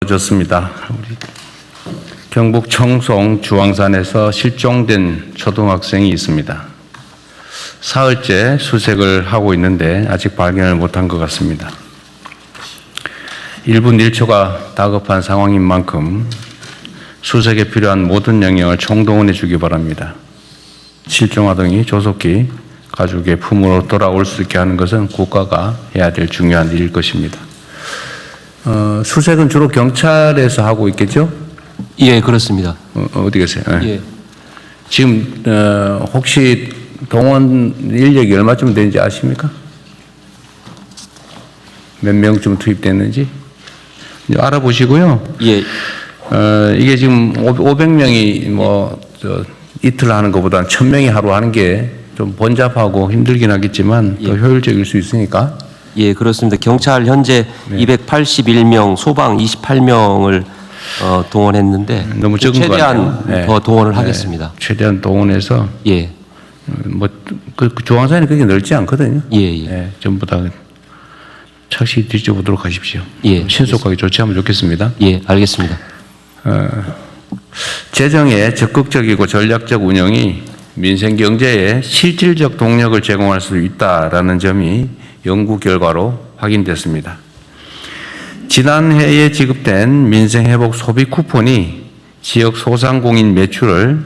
좋습니다. 우리 경북 청송 주황산에서 실종된 초등학생이 있습니다. 사흘째 수색을 하고 있는데 아직 발견을 못한 것 같습니다. 1분 1초가 다급한 상황인 만큼 수색에 필요한 모든 영역을 총동원해 주기 바랍니다. 실종 아동이 조속히 가족의 품으로 돌아올 수 있게 하는 것은 국가가 해야 될 중요한 일일 것입니다. 수색은 주로 경찰에서 하고 있겠죠? 예, 그렇습니다. 어디 계세요? 예. 지금 혹시 동원 인력이 얼마쯤 되는지 아십니까? 몇 명쯤 투입됐는지 알아보시고요. 예. 이게 지금 500명이 이틀 하는 것보다는 1000명이 하루 하는 게 좀 번잡하고 힘들긴 하겠지만 더 효율적일 수 있으니까. 예, 그렇습니다. 경찰 현재 281명, 소방 28명을 동원했는데 너무 적은 거 최대한 같아요. 더 동원을 하겠습니다. 최대한 동원해서 예. 그 주황산이 그렇게 넓지 않거든요. 예. 전부 다 착실히 뒤져보도록 하십시오. 예. 신속하게 조치하면 좋겠습니다. 예, 알겠습니다. 재정의 적극적이고 전략적 운영이 민생 경제에 실질적 동력을 제공할 수 있다라는 점이 연구 결과로 확인됐습니다. 지난해에 지급된 민생회복 소비 쿠폰이 지역 소상공인 매출을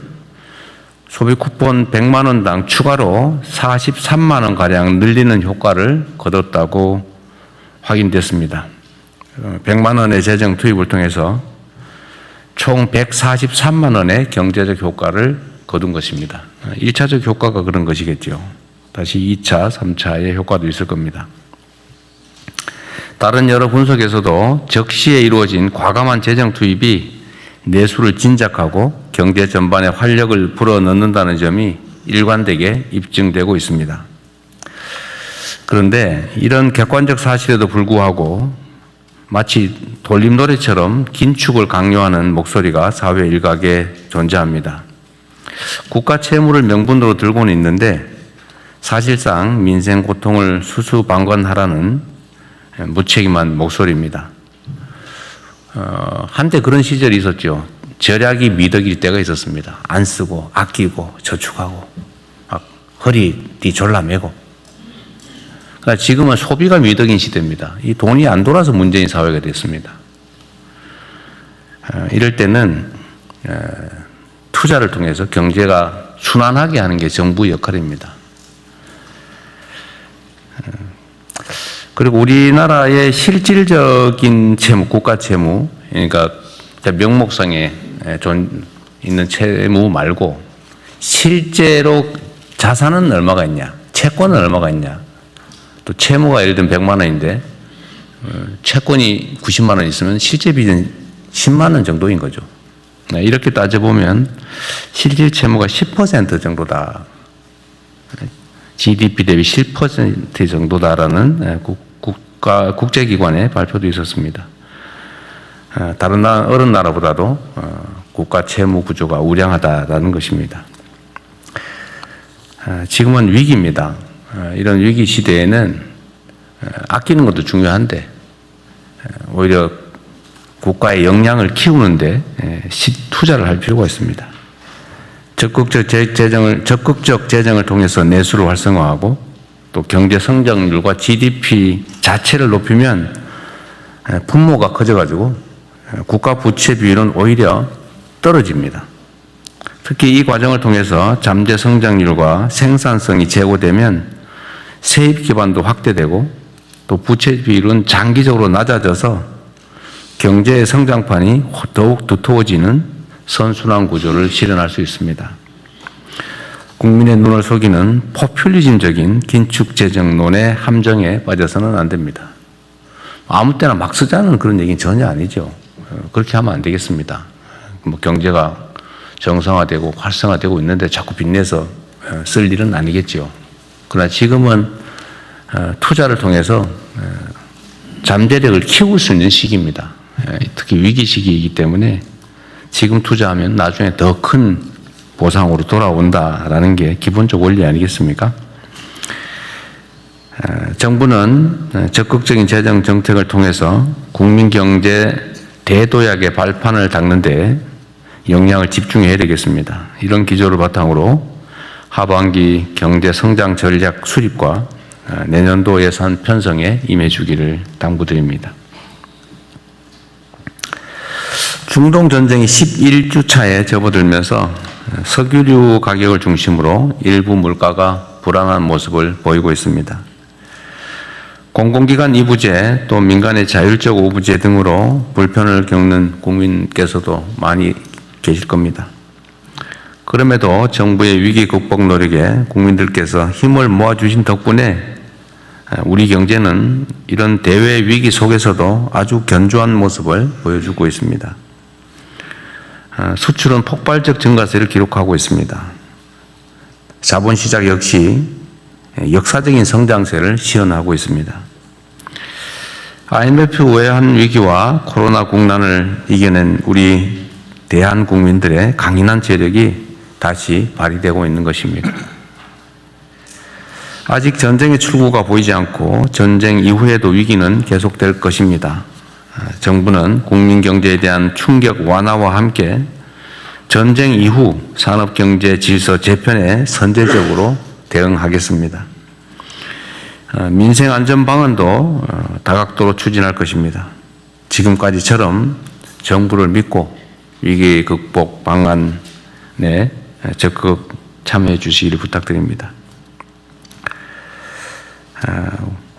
소비 쿠폰 100만 원당 추가로 43만 원가량 늘리는 효과를 거뒀다고 확인됐습니다. 100만 원의 재정 투입을 통해서 총 143만 원의 경제적 효과를 거둔 것입니다. 1차적 효과가 그런 것이겠죠. 다시 2차, 3차의 효과도 있을 겁니다. 다른 여러 분석에서도 적시에 이루어진 과감한 재정 투입이 내수를 진작하고 경제 전반에 활력을 불어넣는다는 점이 일관되게 입증되고 있습니다. 그런데 이런 객관적 사실에도 불구하고 마치 돌림노래처럼 긴축을 강요하는 목소리가 사회 일각에 존재합니다. 국가 채무를 명분으로 들고는 있는데 사실상 민생 고통을 수수방관하라는 무책임한 목소리입니다. 한때 그런 시절이 있었죠. 절약이 미덕일 때가 있었습니다. 안 쓰고 아끼고 저축하고 막 허리띠 졸라매고. 그러니까 지금은 소비가 미덕인 시대입니다. 이 돈이 안 돌아서 문제인 사회가 됐습니다. 이럴 때는 투자를 통해서 경제가 순환하게 하는 게 정부의 역할입니다. 그리고 우리나라의 실질적인 채무, 국가 채무, 그러니까 명목상에 있는 채무 말고 실제로 자산은 얼마가 있냐, 채권은 얼마가 있냐, 또 채무가 예를 들면 100만 원인데 채권이 90만 원 있으면 실제 빚은 10만 원 정도인 거죠. 이렇게 따져보면 실질 채무가 10% 정도다. GDP 대비 10% 정도다라는 국제기관의 발표도 있었습니다. 다른 어느 나라보다도 국가 채무 구조가 우량하다라는 것입니다. 지금은 위기입니다. 이런 위기 시대에는 아끼는 것도 중요한데 오히려 국가의 역량을 키우는데 투자를 할 필요가 있습니다. 적극적 재정을 통해서 내수를 활성화하고 또 경제 성장률과 GDP 자체를 높이면 분모가 커져가지고 국가 부채 비율은 오히려 떨어집니다. 특히 이 과정을 통해서 잠재 성장률과 생산성이 제고되면 세입 기반도 확대되고 또 부채 비율은 장기적으로 낮아져서 경제의 성장판이 더욱 두터워지는 선순환 구조를 실현할 수 있습니다. 국민의 눈을 속이는 포퓰리즘적인 긴축 재정론의 함정에 빠져서는 안 됩니다. 아무 때나 막 쓰자는 그런 얘기는 전혀 아니죠. 그렇게 하면 안 되겠습니다. 경제가 정상화되고 활성화되고 있는데 자꾸 빚내서 쓸 일은 아니겠죠. 그러나 지금은 투자를 통해서 잠재력을 키울 수 있는 시기입니다. 특히 위기 시기이기 때문에 지금 투자하면 나중에 더 큰 보상으로 돌아온다라는 게 기본적 원리 아니겠습니까? 정부는 적극적인 재정 정책을 통해서 국민 경제 대도약의 발판을 닦는데 역량을 집중해야 되겠습니다. 이런 기조를 바탕으로 하반기 경제 성장 전략 수립과 내년도 예산 편성에 임해주기를 당부드립니다. 중동 전쟁이 11주 차에 접어들면서 석유류 가격을 중심으로 일부 물가가 불안한 모습을 보이고 있습니다. 공공기관 이부제 또 민간의 자율적 오부제 등으로 불편을 겪는 국민께서도 많이 계실 겁니다. 그럼에도 정부의 위기 극복 노력에 국민들께서 힘을 모아주신 덕분에 우리 경제는 이런 대외 위기 속에서도 아주 견조한 모습을 보여주고 있습니다. 수출은 폭발적 증가세를 기록하고 있습니다. 자본시장 역시 역사적인 성장세를 시현하고 있습니다. IMF 외환 위기와 코로나 국난을 이겨낸 우리 대한국민들의 강인한 재력이 다시 발휘되고 있는 것입니다. 아직 전쟁의 출구가 보이지 않고 전쟁 이후에도 위기는 계속될 것입니다. 정부는 국민 경제에 대한 충격 완화와 함께 전쟁 이후 산업경제 질서 재편에 선제적으로 대응하겠습니다. 민생안전 방안도 다각도로 추진할 것입니다. 지금까지처럼 정부를 믿고 위기 극복 방안에 적극 참여해 주시기를 부탁드립니다.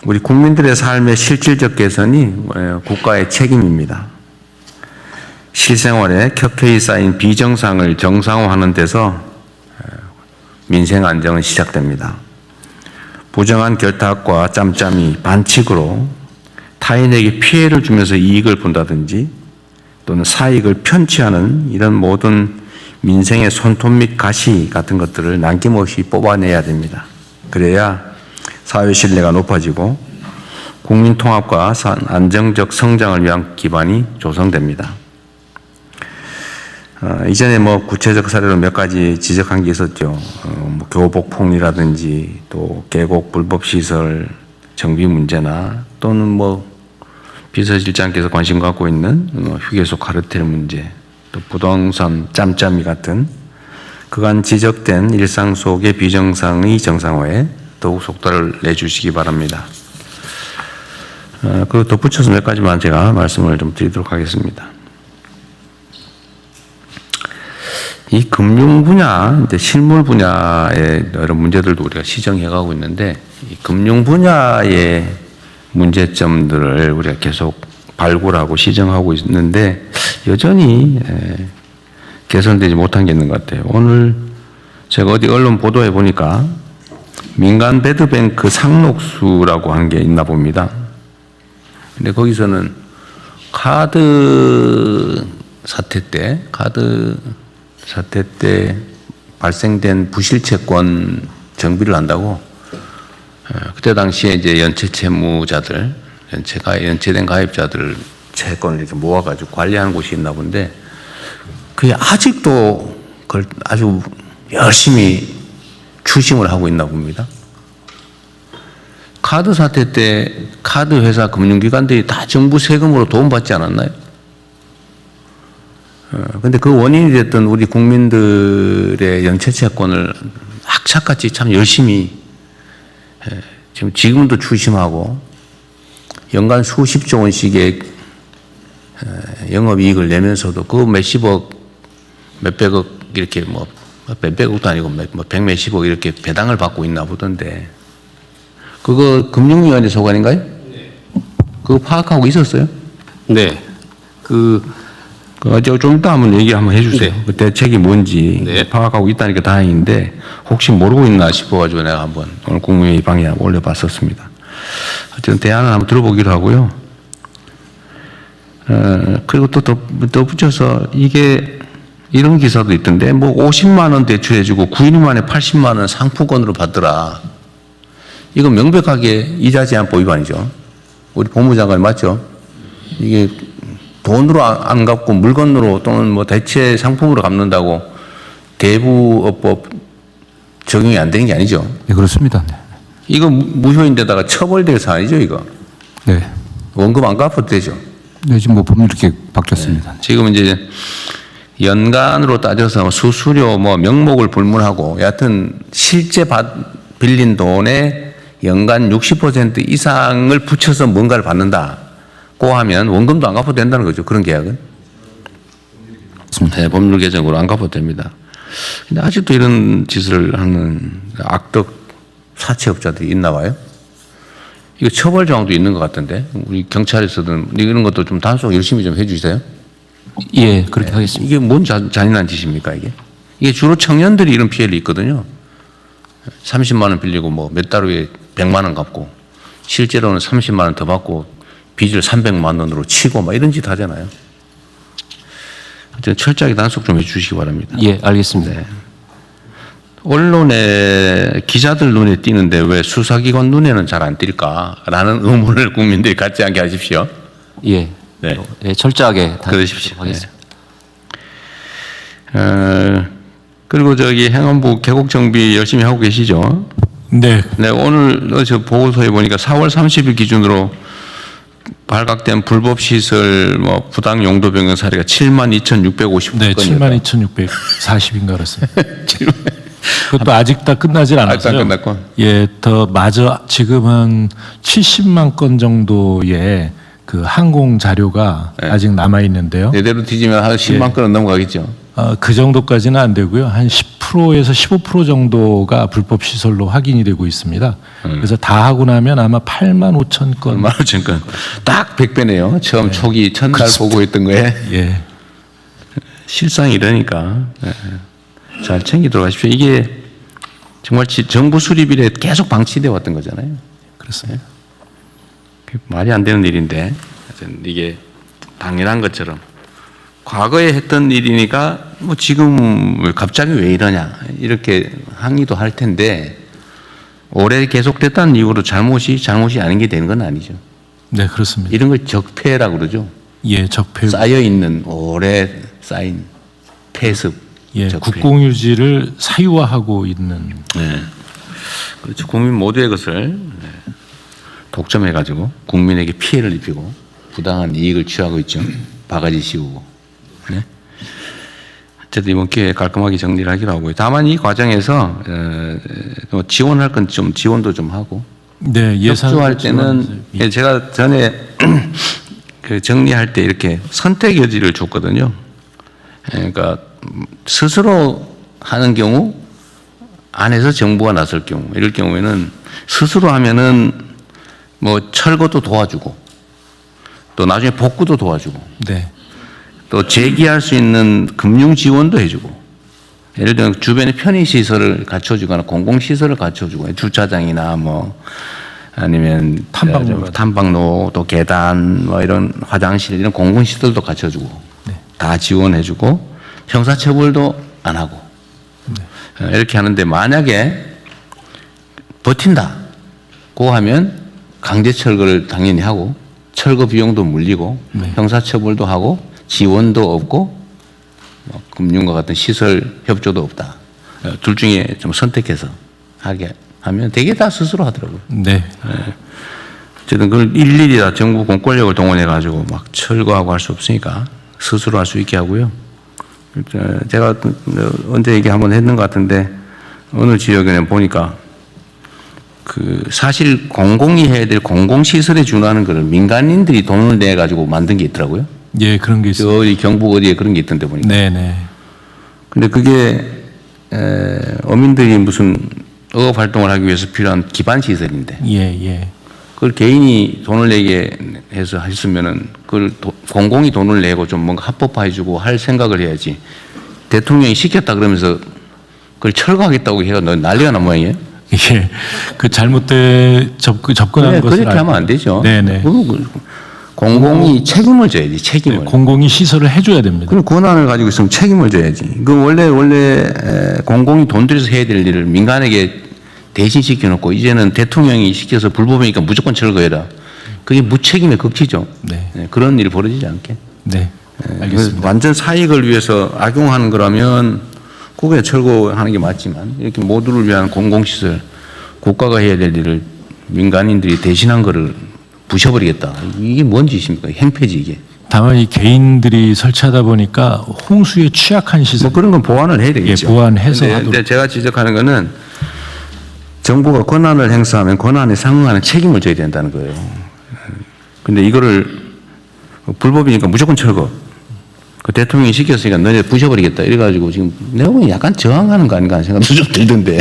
우리 국민들의 삶의 실질적 개선이 국가의 책임입니다. 실생활에 켜켜이 쌓인 비정상을 정상화하는 데서 민생 안정은 시작됩니다. 부정한 결탁과 짬짬이 반칙으로 타인에게 피해를 주면서 이익을 본다든지 또는 사익을 편취하는 이런 모든 민생의 손톱 및 가시 같은 것들을 남김없이 뽑아내야 됩니다. 그래야 사회 신뢰가 높아지고 국민 통합과 안정적 성장을 위한 기반이 조성됩니다. 이전에 구체적 사례로 몇 가지 지적한 게 있었죠. 교복폭리라든지 또 계곡 불법 시설 정비 문제나 또는 비서실장께서 관심 갖고 있는 휴게소 카르텔 문제, 또 부동산 짬짬이 같은 그간 지적된 일상 속의 비정상의 정상화에 더욱 속도를 내주시기 바랍니다. 그리고 덧붙여서 몇 가지만 제가 말씀을 좀 드리도록 하겠습니다. 이 금융 분야, 이제 실물 분야의 여러 문제들도 우리가 시정해 가고 있는데, 이 금융 분야의 문제점들을 우리가 계속 발굴하고 시정하고 있는데, 여전히 개선되지 못한 게 있는 것 같아요. 오늘 제가 어디 언론 보도해 보니까 민간 배드뱅크 상록수라고 한 게 있나 봅니다. 근데 거기서는 카드 사태 때 발생된 부실채권 정비를 한다고 그때 당시에 이제 연체 채무자들, 연체된 가입자들 채권을 이렇게 모아가지고 관리하는 곳이 있나 본데 그게 아직도 그걸 아주 열심히 추심을 하고 있나 봅니다. 카드 사태 때 카드 회사 금융기관들이 다 정부 세금으로 도움받지 않았나요? 근데 그 원인이 됐던 우리 국민들의 연체채권을 악착같이 참 열심히 지금도 추심하고 연간 수십조 원씩의 영업이익을 내면서도 그 몇십억, 몇백억 이렇게 몇백억도 아니고 백몇십억 이렇게 배당을 받고 있나 보던데 그거 금융위원회 소관인가요? 네. 그거 파악하고 있었어요? 네. 좀 이따 한번 얘기 한번 해주세요. 네. 그 대책이 뭔지 네. 파악하고 있다니까 다행인데 혹시 모르고 있나 싶어가지고 내가 한번 오늘 국무회의 방에 올려봤었습니다. 어쨌든 대안을 한번 들어보기로 하고요. 그리고 또 덧붙여서 이게 이런 기사도 있던데 50만 원 대출해주고 9일 만에 80만 원 상품권으로 받더라. 이거 명백하게 이자 제한법 위반이죠. 우리 법무장관이 맞죠? 이게 돈으로 안 갚고 물건으로 또는 대체 상품으로 갚는다고 대부업법 적용이 안 되는 게 아니죠. 네, 그렇습니다. 네. 이거 무효인데다가 처벌될 사안이죠, 이거. 네. 원금 안 갚아도 되죠. 네, 지금 뭐 법률 이렇게 바뀌었습니다. 지금 이제 연간으로 따져서 수수료 뭐 명목을 불문하고 여하튼 실제 빌린 돈의 연간 60% 이상을 붙여서 뭔가를 받는다고 하면 원금도 안 갚아도 된다는 거죠. 그런 계약은. 네, 법률 개정으로 안 갚아도 됩니다. 근데 아직도 이런 짓을 하는 악덕 사채업자들이 있나 봐요. 이거 처벌 조항도 있는 것 같던데 우리 경찰에서든 이런 것도 좀 단속 열심히 좀 해주세요. 예, 그렇게 하겠습니다. 이게 뭔 잔인한 짓입니까 이게? 이게 주로 청년들이 이런 피해를 입거든요. 30만 원 빌리고 뭐 몇 달 후에 100만 원 갚고 실제로는 30만 원 더 받고 빚을 300만 원으로 치고 막 이런 짓 하잖아요. 하여튼 철저하게 단속 좀 해주시기 바랍니다. 예, 알겠습니다. 네. 언론에 기자들 눈에 띄는데 왜 수사기관 눈에는 잘 안 띌까라는 의문을 국민들이 갖지 않게 하십시오. 예, 네. 예, 철저하게 그러십시오. 하겠습니다. 그리고 저기 행안부 계곡 정비 열심히 하고 계시죠? 네. 네, 오늘 저 보고서에 보니까 4월 30일 기준으로 발각된 불법 시설 뭐 부당 용도 변경 사례가 72,650건입니다. 네, 72,640인가 그렇습니다. 그것도 아직 다 끝나질 않았어요. 안 끝났고. 예, 더 마저 지금 한 70만 건 정도의 그 항공 자료가 네. 아직 남아 있는데요. 내대로 뒤지면 한 10만 건은 넘어가겠죠. 그 정도까지는 안 되고요. 한 10%에서 15% 정도가 불법 시설로 확인이 되고 있습니다. 그래서 다 하고 나면 아마 8만 5천 건. 얼마나 건. 딱 100배네요. 처음 초기 첫날 그렇습니다. 보고 있던 거에. 예. 실상이 이러니까 잘 챙기도록 하십시오. 이게 정말 정부 수립일에 계속 방치되어 왔던 거잖아요. 그렇습니다. 말이 안 되는 일인데 하여튼 이게 당연한 것처럼 과거에 했던 일이니까 뭐 지금 갑자기 왜 이러냐 이렇게 항의도 할 텐데 오래 계속됐다는 이유로 잘못이 아닌 게 되는 건 아니죠. 네, 그렇습니다. 이런 걸 적폐라고 그러죠. 예, 적폐. 쌓여 있는 오래 쌓인 폐습. 예, 적폐. 국공유지를 사유화하고 있는. 네. 그렇죠. 국민 모두의 것을 독점해가지고 국민에게 피해를 입히고 부당한 이익을 취하고 있죠. 바가지 씌우고. 네. 어쨌든 이번 기회에 깔끔하게 정리를 하기로 하고요. 다만 이 과정에서 지원할 건 좀 지원도 좀 하고. 네, 예산 협조할 때는 제가 전에 그 정리할 때 이렇게 선택 여지를 줬거든요. 그러니까 스스로 하는 경우 안에서 정부가 나설 경우 이럴 경우에는 스스로 하면은 뭐 철거도 도와주고 또 나중에 복구도 도와주고 네. 또 재기할 수 있는 금융 지원도 해주고 예를 들면 주변에 편의 시설을 갖춰주거나 공공 시설을 갖춰주고 주차장이나 뭐 아니면 탐방로 또 계단 뭐 이런 화장실 이런 공공 시설도 갖춰주고 네. 다 지원해주고 형사처벌도 안 하고 이렇게 하는데 만약에 버틴다고 하면 강제 철거를 당연히 하고 철거 비용도 물리고 형사처벌도 하고 지원도 없고 뭐 금융과 같은 시설 협조도 없다. 둘 중에 좀 선택해서 하게 하면 되게 다 스스로 하더라고요. 네. 어쨌든 그걸 일일이 다 정부 공권력을 동원해 가지고 막 철거하고 할 수 없으니까 스스로 할 수 있게 하고요. 제가 언제 얘기 한번 했는 것 같은데 어느 지역에는 보니까 그 사실 공공이 해야 될 공공시설에 준하는 거를 민간인들이 돈을 내 가지고 만든 게 있더라고요. 예, 그런 게 있어요. 어디 경북 어디에 그런 게 있던데 보니까. 네네. 근데 그게 어민들이 무슨 어업 활동을 하기 위해서 필요한 기반 시설인데 예, 예. 그걸 개인이 돈을 내게 해서 했으면은 그걸 공공이 돈을 내고 좀 뭔가 합법화해주고 할 생각을 해야지. 대통령이 시켰다 그러면서 그걸 철거하겠다고 해요. 너 난리가 난 모양이에요. 예. 그 잘못된 접근한 것을 그렇게 하면 안 되죠. 네네. 공공이 책임을 져야지. 책임을. 공공이 시설을 해줘야 됩니다. 그럼 권한을 가지고 있으면 책임을 져야지. 그 원래 공공이 돈 들여서 해야 될 일을 민간에게 대신 시켜놓고 이제는 대통령이 시켜서 불법이니까 무조건 철거해라. 그게 무책임의 극치죠. 네. 그런 일이 벌어지지 않게. 네. 알겠습니다. 완전 사익을 위해서 악용하는 거라면 그게 철거하는 게 맞지만 이렇게 모두를 위한 공공시설 국가가 해야 될 일을 민간인들이 대신한 거를 부셔버리겠다. 이게 뭔 짓입니까? 행패지 이게. 다만 이 개인들이 설치하다 보니까 홍수에 취약한 시설 뭐 그런 건 보완을 해야 되겠죠. 보완해서 근데 하도록. 제가 지적하는 거는 정부가 권한을 행사하면 권한에 상응하는 책임을 져야 된다는 거예요. 근데 이거를 불법이니까 무조건 철거. 그 대통령이 시켰으니까 너네 부셔버리겠다. 이래가지고 지금 내용이 약간 저항하는 거 아닌가 하는 생각도 좀 들던데.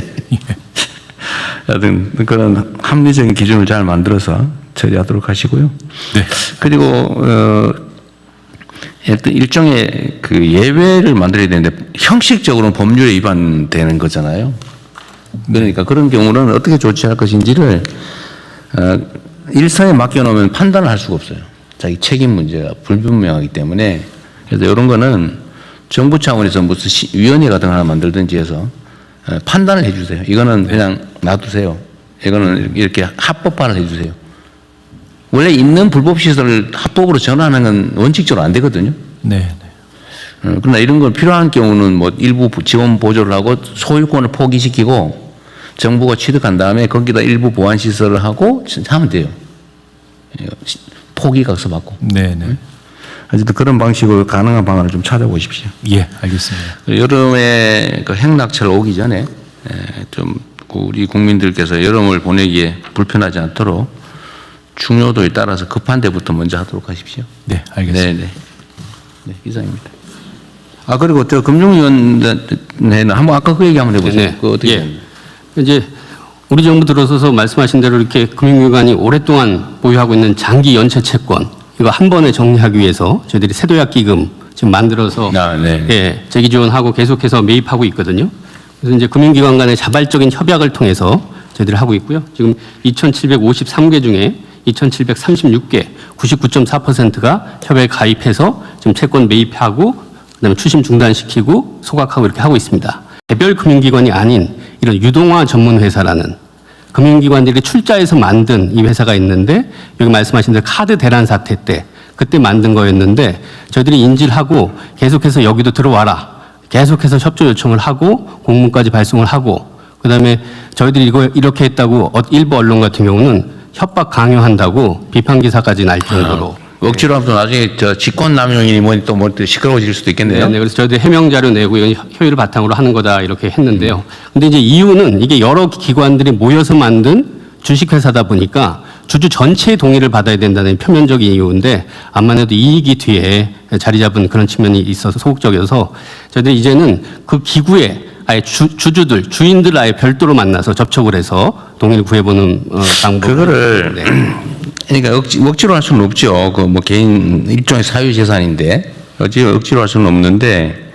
하여튼 그런 합리적인 기준을 잘 만들어서 처리하도록 하시고요. 네. 그리고 어떤 일종의 그 예외를 만들어야 되는데 형식적으로는 법률에 위반되는 거잖아요. 그러니까 그런 경우는 어떻게 조치할 것인지를 일사에 맡겨놓으면 판단을 할 수가 없어요. 자기 책임 문제가 불분명하기 때문에. 그래서 이런 거는 정부 차원에서 무슨 위원회 같은 거 하나 만들든지 해서 판단을 해 주세요. 이거는 그냥 놔두세요. 이거는 이렇게 합법화를 해 주세요. 원래 있는 불법 시설을 합법으로 전환하는 건 원칙적으로 안 되거든요. 네. 그러나 이런 건 필요한 경우는 뭐 일부 지원 보조를 하고 소유권을 포기시키고 정부가 취득한 다음에 거기다 일부 보완 시설을 하고 하면 돼요. 포기각서 받고. 네. 네. 어쨌든 그런 방식으로 가능한 방안을 좀 찾아보십시오. 예, 알겠습니다. 여름에 그 핵낙찰 오기 전에 좀 우리 국민들께서 여름을 보내기에 불편하지 않도록 중요도에 따라서 급한 데부터 먼저 하도록 하십시오. 네, 알겠습니다. 네, 이상입니다. 아, 그리고 저 금융위원회는 한번 아까 그 얘기 한번 해보세요. 네. 그 어떻게 예. 이제 우리 정부 들어서서 말씀하신 대로 이렇게 금융기관이 오랫동안 보유하고 있는 장기 연체 채권 이거 한 번에 정리하기 위해서 저희들이 세도약 기금 지금 만들어서 네. 예, 재기 지원하고 계속해서 매입하고 있거든요. 그래서 이제 금융기관 간의 자발적인 협약을 통해서 저희들이 하고 있고요. 지금 2,753개 중에 2,736개, 99.4%가 협약에 가입해서 지금 채권 매입하고 그다음에 추심 중단시키고 소각하고 이렇게 하고 있습니다. 개별 금융기관이 아닌 이런 유동화 전문 회사라는 금융기관들이 출자해서 만든 이 회사가 있는데 여기 말씀하신 대로 카드 대란 사태 때 그때 만든 거였는데 저희들이 인지를 하고 계속해서 여기도 들어와라. 계속해서 협조 요청을 하고 공문까지 발송을 하고 그다음에 저희들이 이거 이렇게 했다고 일부 언론 같은 경우는 협박 강요한다고 비판 기사까지 날 정도로 억지로 하면 또 나중에 저 직권남용이니 뭐니 또 시끄러워질 수도 있겠네요. 네, 그래서 저희들이 해명 자료 내고 이건 효율을 바탕으로 하는 거다 이렇게 했는데요. 근데 이제 이유는 이게 여러 기관들이 모여서 만든 주식회사다 보니까 주주 전체의 동의를 받아야 된다는 표면적인 이유인데 암만 해도 이익이 뒤에 자리 잡은 그런 측면이 있어서 소극적이어서 저희들이 이제는 그 기구에 아예 주주들, 주인들 아예 별도로 만나서 접촉을 해서 동의를 구해보는 방법. 그거를 네. 그러니까 억지로 할 수는 없죠. 그 뭐 개인 일종의 사유 재산인데 억지로 할 수는 없는데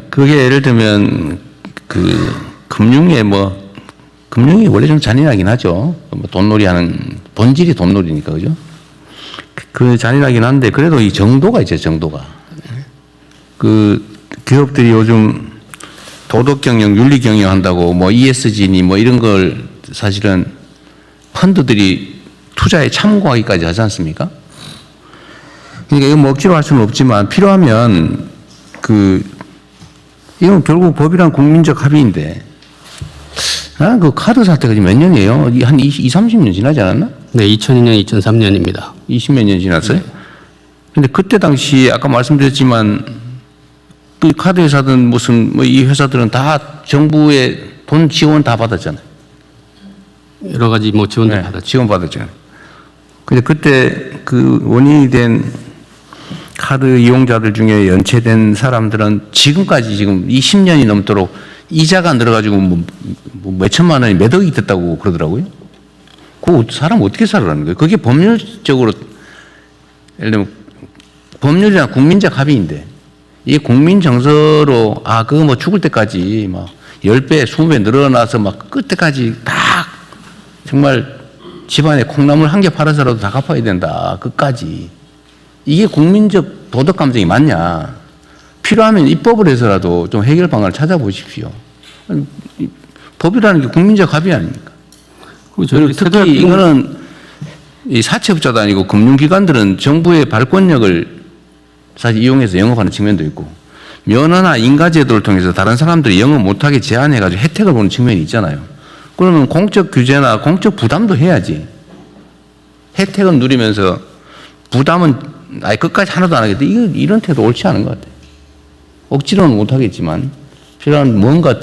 그게 예를 들면 그 금융이 원래 좀 잔인하긴 하죠. 뭐 돈놀이하는 본질이 돈놀이니까 그죠. 그 잔인하긴 한데 그래도 이 정도가 있죠. 정도가 그 기업들이 요즘 도덕 경영, 윤리 경영 한다고 뭐 ESG니 뭐 이런 걸 사실은 펀드들이 투자에 참고하기까지 하지 않습니까? 그러니까 이거 뭐 억지로 할 수는 없지만 필요하면 이건 결국 법이란 국민적 합의인데 나는 그 카드 사태가 지금 몇 년이에요? 한 20, 30년 지나지 않았나? 네, 2002년, 2003년입니다. 20몇 년 지났어요? 근데 그때 당시 아까 말씀드렸지만 그 카드 회사든 무슨 뭐 이 회사들은 다 정부의 돈 지원 다 받았잖아요. 여러 가지 뭐 지원도 네, 받았죠. 지원 받았잖아요. 근데 그때 그 원인이 된 카드 이용자들 중에 연체된 사람들은 지금까지 지금 20년이 넘도록 이자가 늘어가지고 뭐 몇천만 원이 몇 억이 됐다고 그러더라고요. 그 사람 어떻게 살아라는 거예요? 그게 법률적으로 예를 들면 법률이나 국민적 합의인데 이게 국민 정서로 그거 뭐 죽을 때까지 막 10배, 20배 늘어나서 막 끝때까지 다 정말 집안에 콩나물 한 개 팔아서라도 다 갚아야 된다. 끝까지. 이게 국민적 도덕 감정이 맞냐. 필요하면 입법을 해서라도 좀 해결 방안을 찾아보십시오. 아니, 법이라는 게 국민적 합의 아닙니까? 그리고 특히 이거는 이 사채업자도 아니고 금융기관들은 정부의 발권력을 사실 이용해서 영업하는 측면도 있고 면허나 인가제도를 통해서 다른 사람들이 영업 못하게 제한해가지고 혜택을 보는 측면이 있잖아요. 그러면 공적 규제나 공적 부담도 해야지. 혜택은 누리면서 부담은 아예 끝까지 하나도 안 하겠다. 이런 태도 옳지 않은 것 같아요. 억지로는 못 하겠지만 필요한 뭔가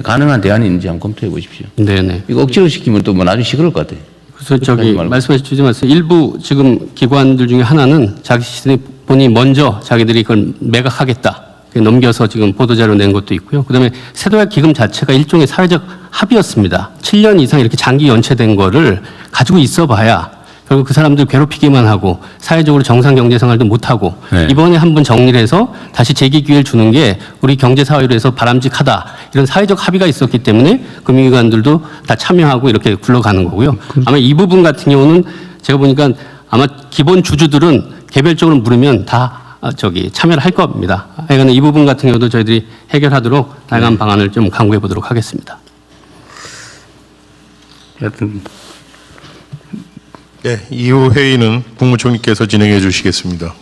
가능한 대안이 있는지 한번 검토해 보십시오. 네네. 이거 억지로 시키면 또 뭐 나중에 시끄러울 것 같아요. 그래서 저기 하지 말고. 말씀하신 주지 마세요. 일부 지금 기관들 중에 하나는 자기들이 먼저 자기들이 그걸 매각하겠다. 넘겨서 지금 보도자료 낸 것도 있고요. 그다음에 세도약 기금 자체가 일종의 사회적 합의였습니다. 7년 이상 이렇게 장기 연체된 거를 가지고 있어봐야 결국 그 사람들 괴롭히기만 하고 사회적으로 정상 경제 생활도 못하고 네. 이번에 한번 정리를 해서 다시 재기 기회를 주는 게 우리 경제 사회로 해서 바람직하다. 이런 사회적 합의가 있었기 때문에 금융기관들도 다 참여하고 이렇게 굴러가는 거고요. 아마 이 부분 같은 경우는 제가 보니까 아마 기본 주주들은 개별적으로 물으면 다 참여를 할 겁니다. 하여간 이 부분 같은 경우도 저희들이 해결하도록 다양한 방안을 좀 강구해 보도록 하겠습니다. 여튼 네, 이후 회의는 국무총리께서 진행해 주시겠습니다.